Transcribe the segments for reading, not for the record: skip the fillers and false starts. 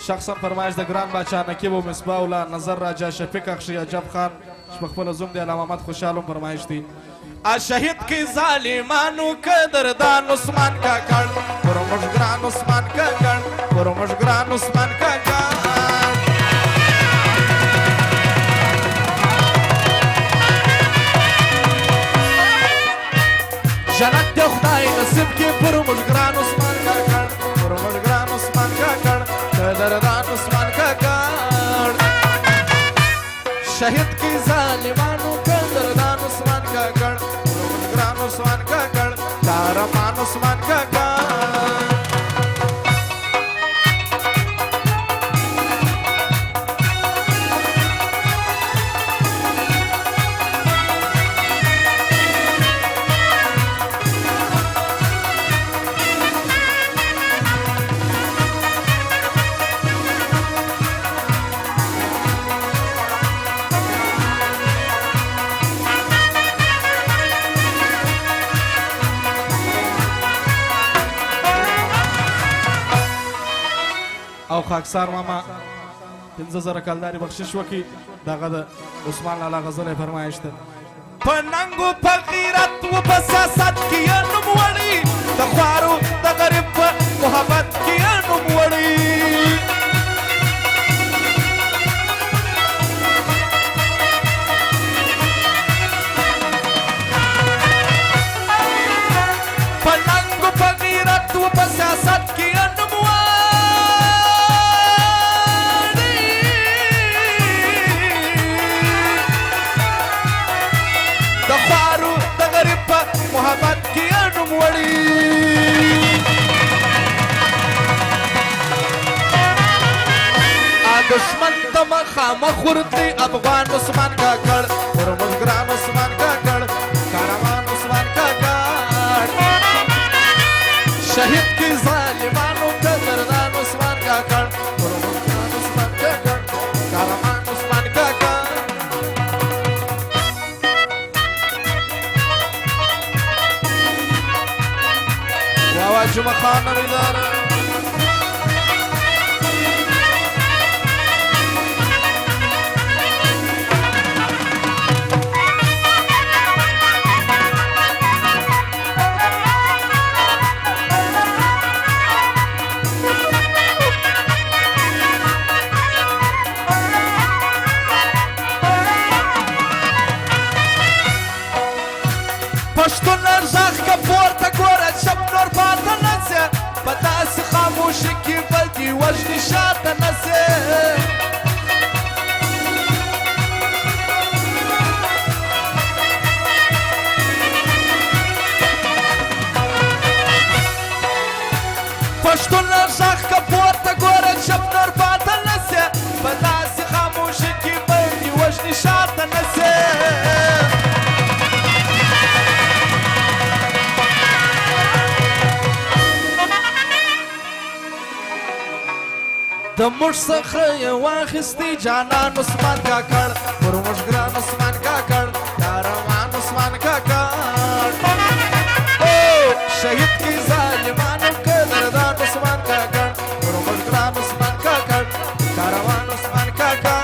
شخصا فرمایش د ګران باچا نقیب و مصباح الله نظر راجا شفیق اخشی عجب خان چې په خپله زوم دی علامه محمد خوشحال هم فرمایش دی شهید کی ظالمانو قدردان عثمان کاکړ پر موږ ګران عثمان کاکړ پر موږ ګران عثمان کاکړ جنت دی خدای نصیب کی پر موږ ګران عثمان کاکړ پر موږ ګران عثمان کاکړ قدردان عثمان کاکړ شهید کی ظالمانو قدردان عثمان کاکړ ګران عثمان کاکړ کارمان عثمان کاکړ او خاکسار ماما 15,000 کلداري بخشش وکړي دغه د عثمان لالا غزل یې فرمایش ده په ننګو په غیرت و په سیاست کې یې نوم وړي د خوارو د غریب په محبت کې یې نوم وړي په ننګو په غیرت و په سیاست کې یې نوم محبت کی نوم وړي دشمن ته مخامخ ورتلی افغان عثمان کاکړ پر موږ ګران عثمان کاکړ کاروان عثمان کاکړ شهید کی ظالمانو قدردان عثمان کاکړ پر موږ ګران عثمان کاکړ کاروان عثمان کاکړ جمعه خان نویدار پښتون ارزاق کا پورته ګوره چپ نور پاته نسې په داسې خاموشي کې بل دې وژني شاته نسې پښتون ارزاق کا پورته ګوره چپ نور پاته نسې په داسې خاموشي کې بل دې وژني شاته نسې د موږ څخه یې واخیستې جانان عثمان کاکړ پر موږ ګران عثمان کاکړ کاروان عثمان کاکړ شهید کی ظالمانو قدردان عثمان کاکړ پر موږ ګران عثمان کاکړ کاروان عثمان کاکړ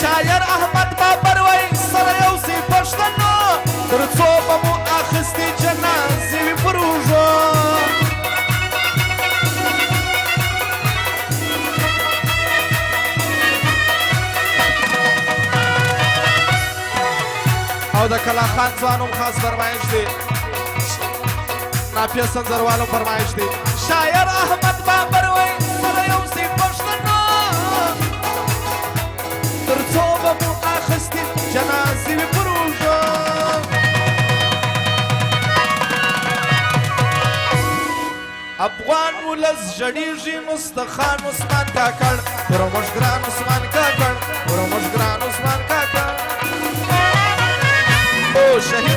شاعر احمد بابر وای سره یو سی پښتنو تر څو به مو اخیستې جنازې وي پر اوږو او د کلا خان ځوانو خاص فرمایش دی نافیه سنځروالو فرمایش دی شاعر احمد بابر وای سره یو سی پښتنو تر څو به مو اخیستې جنازې وي پر اوږو افغان ولس جړیږي مستخان عثمان کاکړ پرموش ګران عثمان کاکړ پرموش ګران عثمان کاکړ او شهید